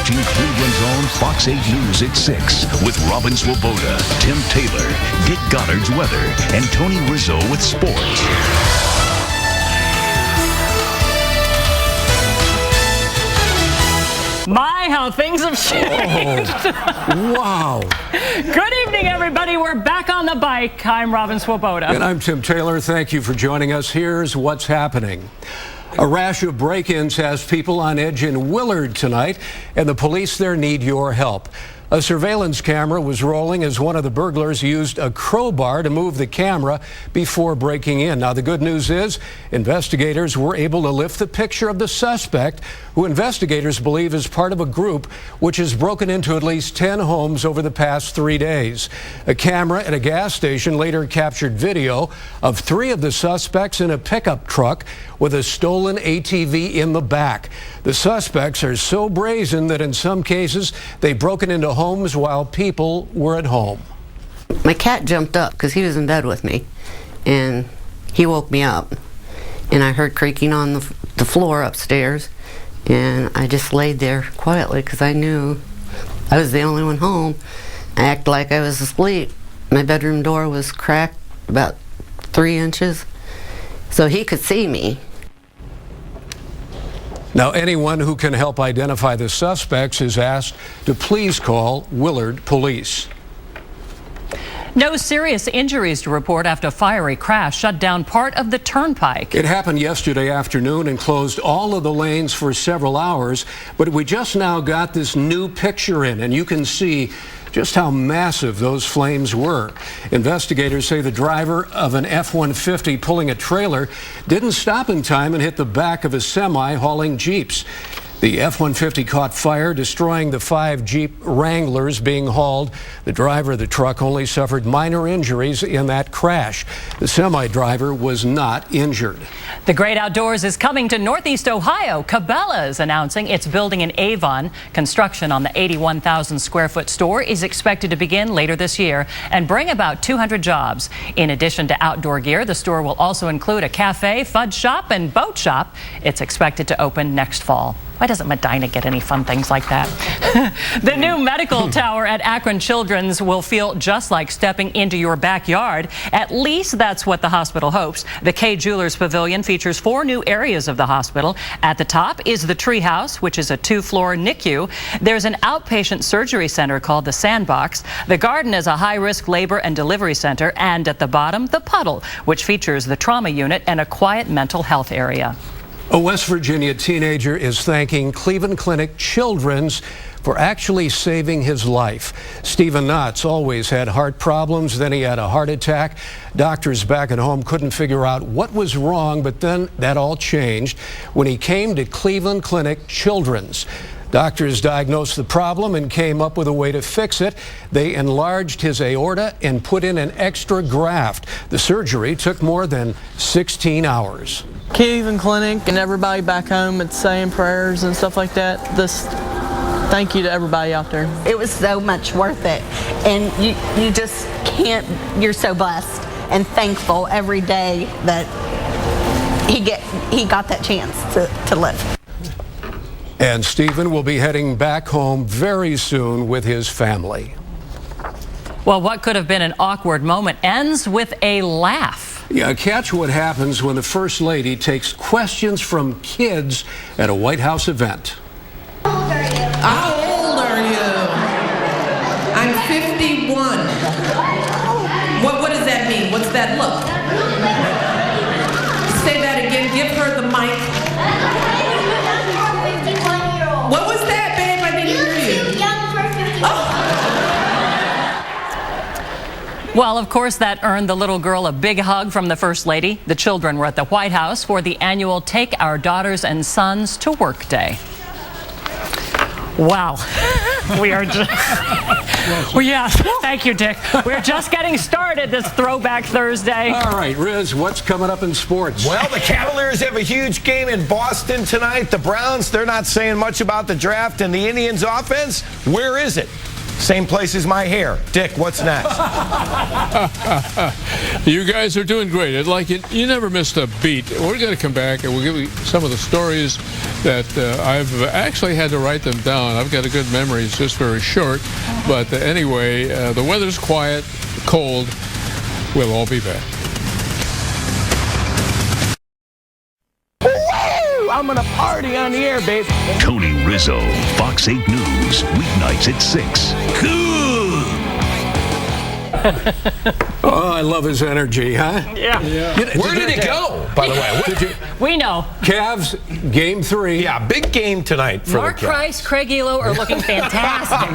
watching Cleveland's own Fox 8 News at 6 with Robin Swoboda, Tim Taylor, Dick Goddard's weather, and Tony Rizzo with sports. My, how things have changed. Oh, wow. Good evening, everybody. We're back on the bike. I'm Robin Swoboda. And I'm Tim Taylor. Thank you for joining us. Here's what's happening. A rash of break-ins has people on edge in Willard tonight, and the police there need your help. A surveillance camera was rolling as one of the burglars used a crowbar to move the camera before breaking in. Now, the good news is investigators were able to lift the picture of the suspect, who investigators believe is part of a group which has broken into at least 10 homes over the past 3 days. A camera at a gas station later captured video of 3 of the suspects in a pickup truck with a stolen ATV in the back. The suspects are so brazen that in some cases they've broken into homes while people were at home. My cat jumped up because he was in bed with me, and he woke me up, and I heard creaking on the floor upstairs, and I just laid there quietly because I knew I was the only one home. I acted like I was asleep. My bedroom door was cracked about 3 inches, so he could see me. Now, anyone who can help identify the suspects is asked to please call Willard Police. No serious injuries to report after a fiery crash shut down part of the turnpike. It happened yesterday afternoon and closed all of the lanes for several hours, but we just now got this new picture in, and you can see just how massive those flames were. Investigators say the driver of an F-150 pulling a trailer didn't stop in time and hit the back of a semi hauling Jeeps. The F-150 caught fire, destroying the 5 Jeep Wranglers being hauled. The driver of the truck only suffered minor injuries in that crash. The semi-driver was not injured. The great outdoors is coming to Northeast Ohio. Cabela is announcing it's building in Avon. Construction on the 81,000 square foot store is expected to begin later this year and bring about 200 jobs. In addition to outdoor gear, the store will also include a cafe, fudge shop, and boat shop. It's expected to open next fall. Why doesn't Medina get any fun things like that? The new medical tower at Akron Children's will feel just like stepping into your backyard. At least that's what the hospital hopes. The K Jewelers Pavilion features 4 new areas of the hospital. At the top is the Treehouse, which is a 2-floor NICU. There's an outpatient surgery center called the Sandbox. The Garden is a high-risk labor and delivery center. And at the bottom, the Puddle, which features the trauma unit and a quiet mental health area. A West Virginia teenager is thanking Cleveland Clinic Children's for actually saving his life. Stephen Knotts always had heart problems, then he had a heart attack. Doctors back at home couldn't figure out what was wrong, but then that all changed when he came to Cleveland Clinic Children's. Doctors diagnosed the problem and came up with a way to fix it. They enlarged his aorta and put in an extra graft. The surgery took more than 16 hours. Cleveland Clinic and everybody back home that's saying prayers and stuff like that. Thank you to everybody out there. It was so much worth it, and you just can't. You're so blessed and thankful every day that he got that chance to live. And Stephen will be heading back home very soon with his family. Well, what could have been an awkward moment ends with a laugh. Yeah, catch what happens when the First Lady takes questions from kids at a White House event. How old are you? I'm 51. What does that mean? What's that look? Say that again. Give her the mic. What was that, babe? I didn't hear you. Too young for 51. Oh. Well, of course, that earned the little girl a big hug from the First Lady. The children were at the White House for the annual Take Our Daughters and Sons to Work Day. Wow. We are just... Well, yeah, thank you, Dick. We're just getting started this Throwback Thursday. All right, Riz, what's coming up in sports? Well, the Cavaliers have a huge game in Boston tonight. The Browns, they're not saying much about the draft. And the Indians' offense, where is it? Same place as my hair. Dick, what's next? You guys are doing great. I'd like it. You never missed a beat. We're going to come back and we'll give you some of the stories that I've actually had to write them down. I've got a good memory. It's just very short. But anyway, the weather's quiet, cold. We'll all be back. I'm gonna party on the air, babe. Tony Rizzo, Fox 8 News, weeknights at 6. Good. Oh, I love his energy, huh? Yeah. Where did it go, by the way? We know. Cavs, game 3. Yeah, big game tonight for Mark the Cavs. Price, Craig Elo are looking fantastic.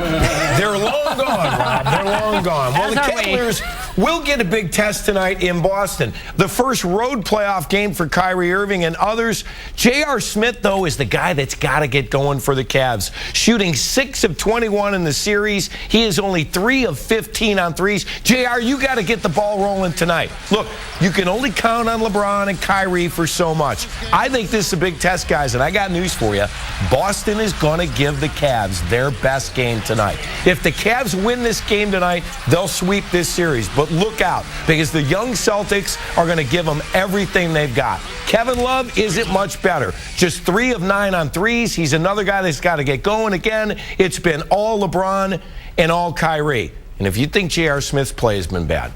They're long gone, Rob. They're long gone. Well, As the are we. Cavaliers will get a big test tonight in Boston. The first road playoff game for Kyrie Irving and others. J.R. Smith, though, is the guy that's got to get going for the Cavs. Shooting 6 of 21 in the series. He is only 3 of 15 on threes. J.R., you got to get the ball rolling tonight. Look, you can only count on LeBron and Kyrie for so much. I think this is a big test, guys, and I got news for you. Boston is going to give the Cavs their best game tonight. If the Cavs win this game tonight, they'll sweep this series. But look out, because the young Celtics are going to give them everything they've got. Kevin Love isn't much better. Just 3 of 9 on threes. He's another guy that's got to get going again. It's been all LeBron and all Kyrie. And if you think J.R. Smith's play has been bad,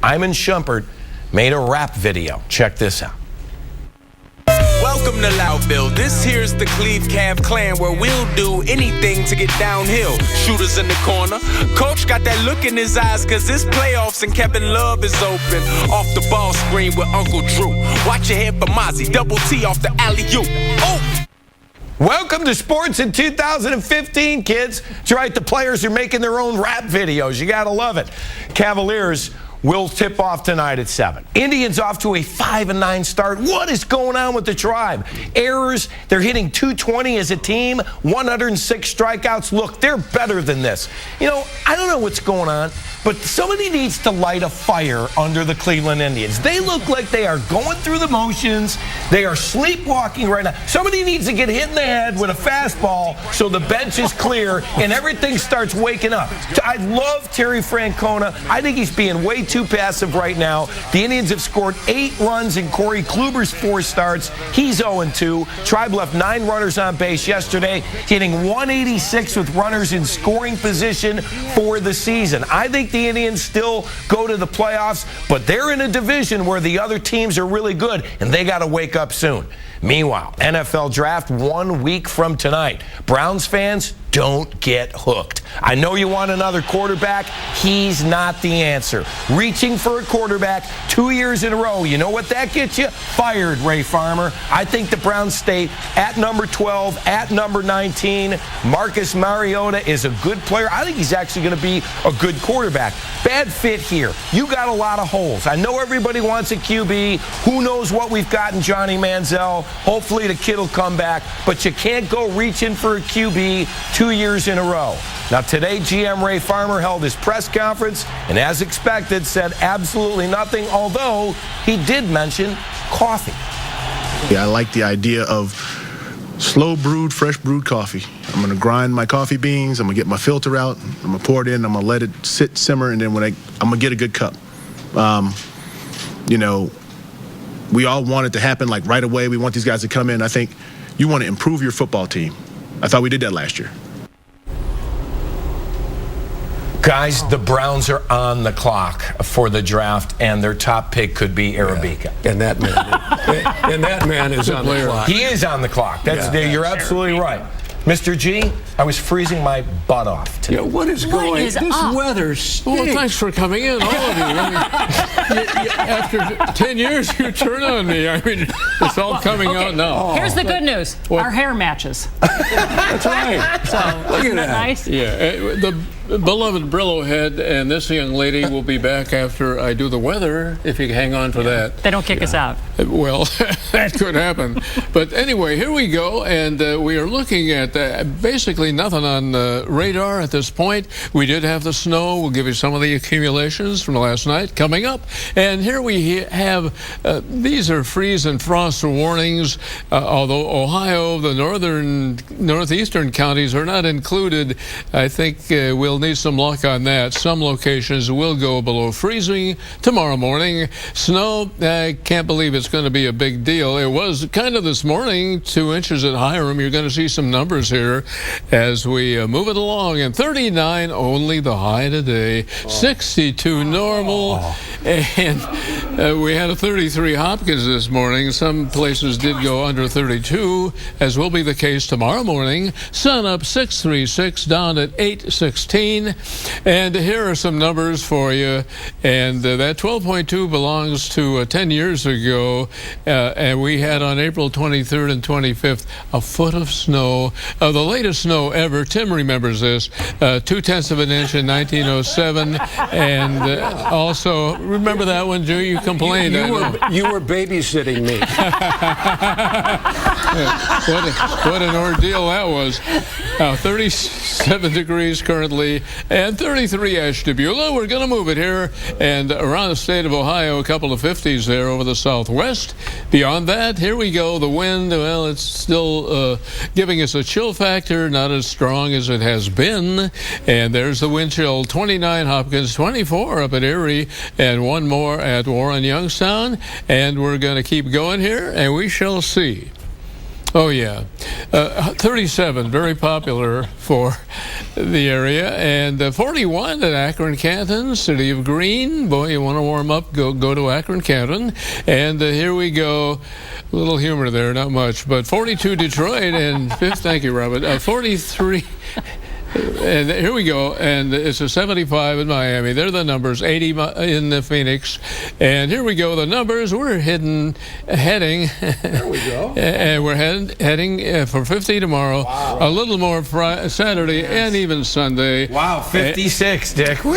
Iman Shumpert made a rap video. Check this out. Welcome to Loudville. This here's the Cleve Cav clan where we'll do anything to get downhill. Shooters in the corner. Coach got that look in his eyes cause it's playoffs and Kevin Love is open. Off the ball screen with Uncle Drew. Watch your head for Mozzie. Double T off the alley-oop. Oh! Welcome to sports in 2015, kids. That's right, the players are making their own rap videos. You gotta love it. Cavaliers will tip off tonight at 7. Indians off to a 5-9 start. What is going on with the Tribe? Errors, they're hitting 220 as a team, 106 strikeouts. Look, they're better than this. You know, I don't know what's going on, but somebody needs to light a fire under the Cleveland Indians. They look like they are going through the motions. They are sleepwalking right now. Somebody needs to get hit in the head with a fastball so the bench is clear and everything starts waking up. I love Terry Francona. I think he's being way too passive right now. The Indians have scored 8 runs in Corey Kluber's 4 starts. He's 0-2. Tribe left 9 runners on base yesterday, hitting 186 with runners in scoring position for the season. I think the Indians still go to the playoffs, but they're in a division where the other teams are really good, and they got to wake up soon. Meanwhile, NFL draft 1 week from tonight. Browns fans, don't get hooked. I know you want another quarterback. He's not the answer. Reaching for a quarterback 2 years in a row. You know what that gets you? Fired, Ray Farmer. I think the Browns stay at number 12, at number 19. Marcus Mariota is a good player. I think he's actually going to be a good quarterback. Bad fit here. You got a lot of holes. I know everybody wants a QB. Who knows what we've got in Johnny Manziel. Hopefully the kid will come back. But you can't go reaching for a QB 2 years in a row. Now today, GM Ray Farmer held his press conference and as expected said absolutely nothing, although he did mention coffee. Yeah, I like the idea of slow brewed, fresh brewed coffee. I'm gonna grind my coffee beans, I'm gonna get my filter out, I'm gonna pour it in, I'm gonna let it sit, simmer, and then I'm gonna get a good cup. You know, we all want it to happen like right away. We want these guys to come in. I think you want to improve your football team. I thought we did that last year. Guys, the Browns are on the clock for the draft, and their top pick could be Arabica. Yeah. And that man is on the clock. He is on the clock. You're absolutely right. Mr. G, I was freezing my butt off today. Yeah, what is going on? This weather stinks. Well, thanks for coming in, all of you. I mean, after 10 years, you turn on me. I mean, it's all coming out now. Here's the good news. What? Our hair matches. That's right. So, isn't that nice? Yeah, the beloved Brillo head and this young lady will be back after I do the weather, if you hang on for that. They don't kick us out. Well, that could happen. But anyway, here we go, and we are looking at basically nothing on the radar at this point. We did have the snow. We'll give you some of the accumulations from last night coming up. And here we have, these are freeze and frost warnings, although Ohio, the northeastern counties are not included. I think we'll need some luck on that. Some locations will go below freezing tomorrow morning. Snow, I can't believe it's going to be a big deal. It was kind of this morning, 2 inches at Hiram. You're going to see some numbers here as we move it along. And 39 only the high today, 62 normal, and we had a 33 Hopkins this morning. Some places did go under 32, as will be the case tomorrow morning. Sun up 636, down at 816. And here are some numbers for you. And that 12.2 belongs to 10 years ago. And we had on April 23rd and 25th a foot of snow. The latest snow ever, Tim remembers this, 0.2 of an inch in 1907. And also, remember that one, Drew? You complained. You were babysitting me. What an ordeal that was. 37 degrees currently and 33 Ashtabula. We're going to move it here and around the state of Ohio, a couple of 50s there over the southwest. Beyond that, here we go. The wind, well, it's still giving us a chill factor, not as strong as it has been. And there's the wind chill, 29 Hopkins, 24 up at Erie, and one more at Warren Youngstown. And we're going to keep going here, and we shall see. Oh, yeah. 37, very popular for the area. And 41 at Akron Canton, City of Green. Boy, you want to warm up, go to Akron Canton. And here we go. A little humor there, not much. But 42 Detroit and thank you, Robert. 43. And here we go, and it's a 75 in Miami. They're the numbers, 80 in the Phoenix. And here we go, the numbers. We're heading. There we go. And we're heading for 50 tomorrow. Wow. A little more Saturday and even Sunday. Wow, 56, Dick. I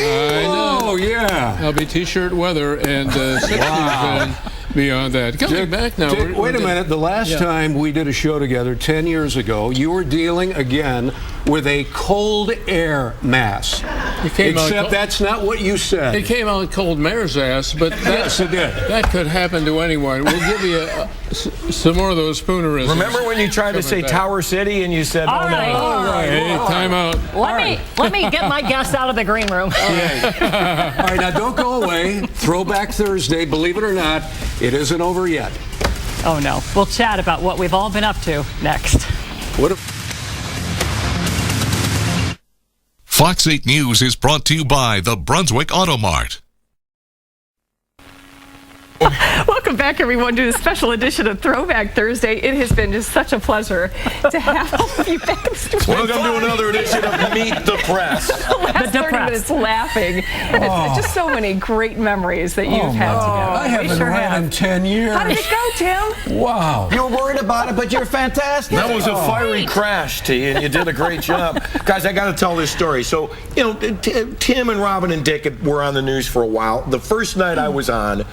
know. Oh, yeah. It'll be T-shirt weather and 60s. Wow. Beyond that. Coming back now. Wait a minute. The last time we did a show together 10 years ago, you were dealing again with a cold air mass. Except that's not what you said. It came out cold mare's ass, but yes, it did. That could happen to anyone. We'll give you some more of those spoonerisms. Remember when you tried to say Tower City and you said, all right. Hey, time out. Let me get my guests out of the green room. All right, now don't go away. Throwback Thursday, believe it or not, it isn't over yet. Oh, no. We'll chat about what we've all been up to next. Fox 8 News is brought to you by the Brunswick Auto Mart. Welcome back, everyone, to a special edition of Throwback Thursday. It has been just such a pleasure to have all of you back in the studio. Welcome to another edition of Meet the Press. The last 30 minutes laughing. It's just so many great memories that you've had together. I haven't ran in 10 years. How did it go, Tim? Wow. You were worried about it, but you're fantastic. That was a fiery crash, T, and you did a great job. Guys, I got to tell this story. So, you know, Tim and Robin and Dick were on the news for a while. The first night I was on,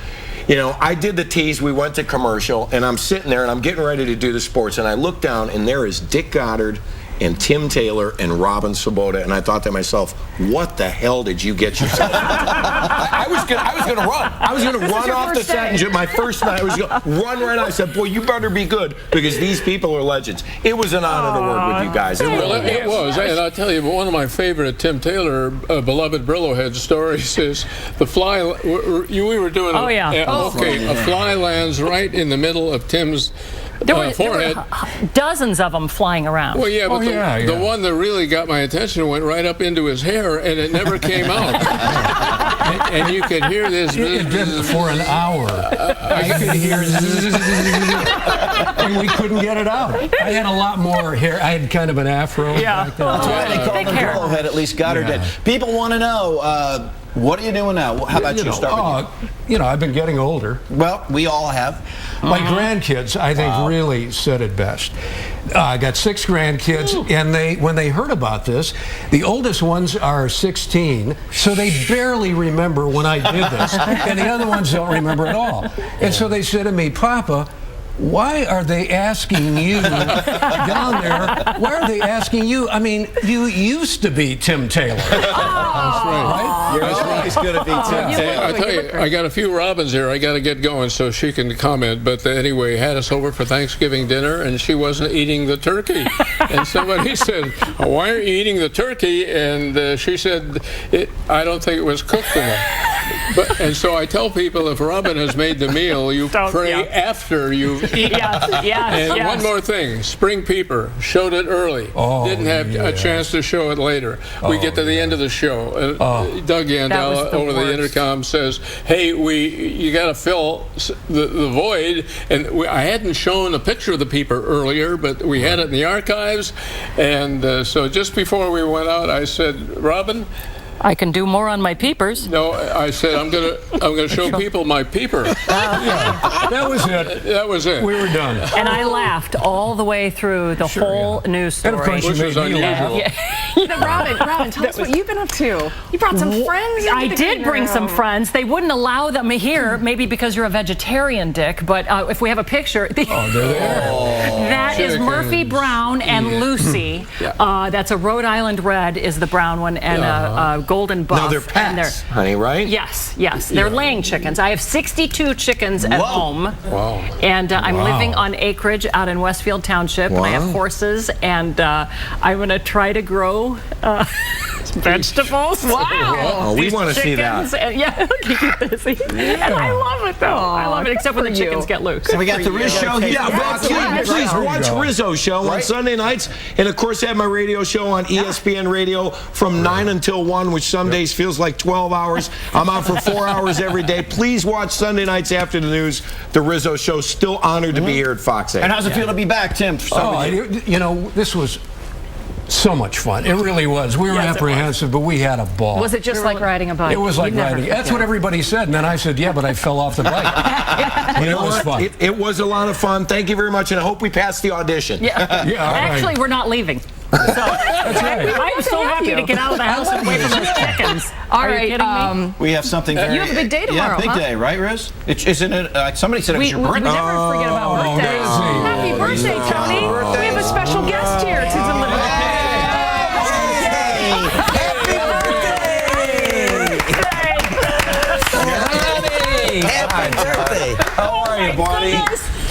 you know, I did the tease, we went to commercial, and I'm sitting there and I'm getting ready to do the sports, and I look down and there is Dick Goddard and Tim Taylor and Robin Swoboda, and I thought to myself, what the hell did you get yourself into? I was gonna run. I was gonna run off the set, and my first night, I was gonna run right out. I said, boy, you better be good, because these people are legends. It was an honor to work with you guys. It was, and I'll tell you, one of my favorite Tim Taylor, beloved Brillohead stories is the fly, we were doing a fly lands right in the middle of Tim's There were forehead. Dozens of them flying around. Well, yeah, but the one that really got my attention went right up into his hair, and it never came out. And you could hear this. It did for an hour. I could hear and we couldn't get it out. I had a lot more hair. I had kind of an afro. Yeah. That's why they called him Brillohead, at least Goddard did. People want to know, What are you doing now? How about you? Start with you know, I've been getting older. Well, we all have. My grandkids, I think, really said it best. I got 6 grandkids, and when they heard about this, the oldest ones are 16, so they barely remember when I did this, and the other ones don't remember at all. And so they said to me, Papa, why are they asking you down there? Why are they asking you? I mean, you used to be Tim Taylor. That's right. You're always going to be Tim Taylor. I tell you, I got a few Robins here. I got to get going so she can comment. But anyway, had us over for Thanksgiving dinner, and she wasn't eating the turkey. And somebody said, "Why are you eating the turkey?" And she said, "I don't think it was cooked enough." And so I tell people, if Robin has made the meal, you pray after you've eaten. And one more thing, spring peeper, showed it early. Didn't have a chance to show it later. We get to the end of the show. Doug Yandella over the intercom says, "Hey, you got to fill the void." And I hadn't shown a picture of the peeper earlier, but we had it in the archives. And so just before we went out, I said, "Robin, I can do more on my peepers." No, I said I'm gonna show people my peeper. That was it. That was it. We were done. And I laughed all the way through the whole news story. And of course, Which was unusual. Robin, tell us what you've been up to. You brought some friends. I did bring some friends. They wouldn't allow them here, maybe because you're a vegetarian, Dick. But if we have a picture, that is Murphy Brown and Lucy. That's a Rhode Island Red is the brown one, and a Golden Buff. No, they're pets, honey, right? Yes. They're laying chickens. I have 62 chickens at home. Wow. And I'm living on acreage out in Westfield Township. And I have horses, and I'm going to try to grow vegetables. Wow. We want to see that. Keep you busy. And I love it, though. I love it, except when the chickens get loose. So we got the Rizzo show here. Please watch Rizzo show on Sunday nights. And, of course, I have my radio show on ESPN Radio from 9 until 1, which some days feels like 12 hours. I'm on for 4 hours every day. Please watch Sunday nights after the news. The Rizzo show. Still honored to be here at Fox 8. And how's it feel to be back, Tim? You know, this was so much fun. It really was. We were apprehensive, but we had a ball. Was it just like riding a bike? It was like riding. That's what everybody said. And then I said, yeah, but I fell off the bike. It was fun. It was a lot of fun. Thank you very much, and I hope we passed the audition. Actually, we're not leaving. So, that's right. I'm so happy to get out of the house and away from those chickens. All right. We have something very... You have a big day tomorrow, big day, right, Riz? Isn't it... somebody said it was your birthday. We never forget about birthdays. Happy birthday, Tony. We have a special guest here to deliver the cake. Happy birthday. How are you, Barney?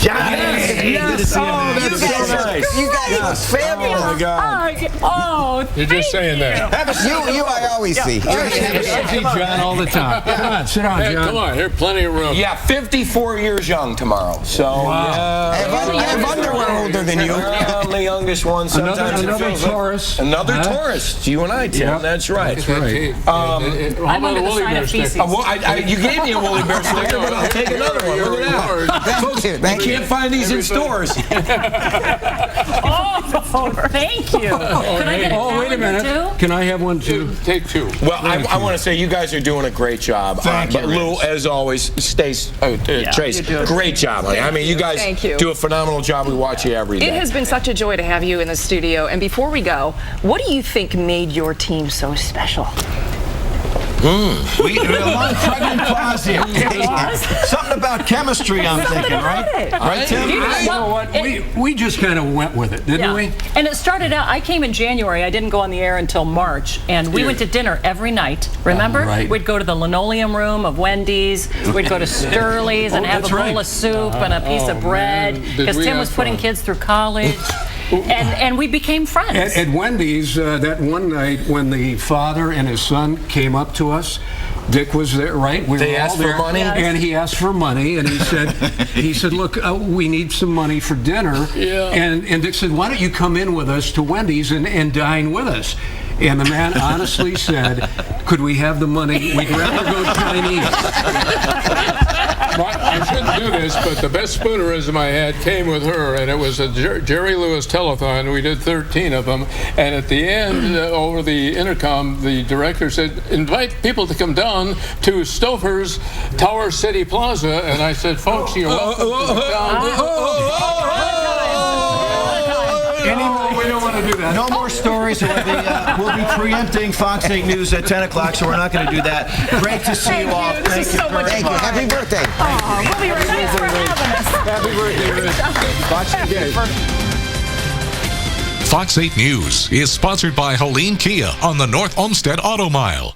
Johnny. Good to see you, man. That's so nice. You guys are fabulous. Oh, my God. You're just saying that. You I always see. I see John all the time. Come on, sit down, John. Come on, here, plenty of room. Yeah, 54 years young tomorrow. So, I have underwear older than you. I'm the youngest one. Sometimes another Taurus. Another Taurus. It's you and I, Tim. Yep. That's right. That's right. I'm under the sign of feces. You gave me a woolly bear sticker, but I'll take another one. Look at that. Thank you. Thank you. Can't find these in stores. Thank you. Can I get a wait a minute. too? Can I have one too? Take 2. Well, I want to say you guys are doing a great job. Thank you, But Lou, as always, Trace, great job. I mean, you guys do a phenomenal job. We watch you every day. It has been such a joy to have you in the studio. And before we go, what do you think made your team so special? We have a lot of pregnant pause here. Something about chemistry, I'm thinking, right? Right, Tim? You know what? We just kind of went with it, didn't we? And it started out, I came in January. I didn't go on the air until March. And we went to dinner every night. Remember? Right. We'd go to the linoleum room of Wendy's. We'd go to Sturley's and have a bowl of soup and a piece of bread. Because Tim was putting kids through college. And we became friends. At Wendy's, that one night when the father and his son came up to us, Dick was there, right? They asked for money? And he asked for money, and he said, look, we need some money for dinner. Yeah. And Dick said, why don't you come in with us to Wendy's and dine with us? And the man honestly said, Could we have the money? We'd rather go Chinese. I shouldn't do this, but the best spoonerism I had came with her, and it was a Jerry Lewis telethon. We did 13 of them, and at the end, over the intercom, the director said, invite people to come down to Stouffer's Tower City Plaza, and I said, folks, you're welcome to come down. Anymore, we don't want to do that. No more stories. We'll be preempting Fox 8 News at 10 o'clock, so we're not going to do that. Great to see you all. Thank you. So much Thank you. Happy birthday. We'll be right back for having us. Happy birthday, Rich. Fox 8 News. Fox 8 News is sponsored by Helene Kia on the North Olmsted Auto Mile.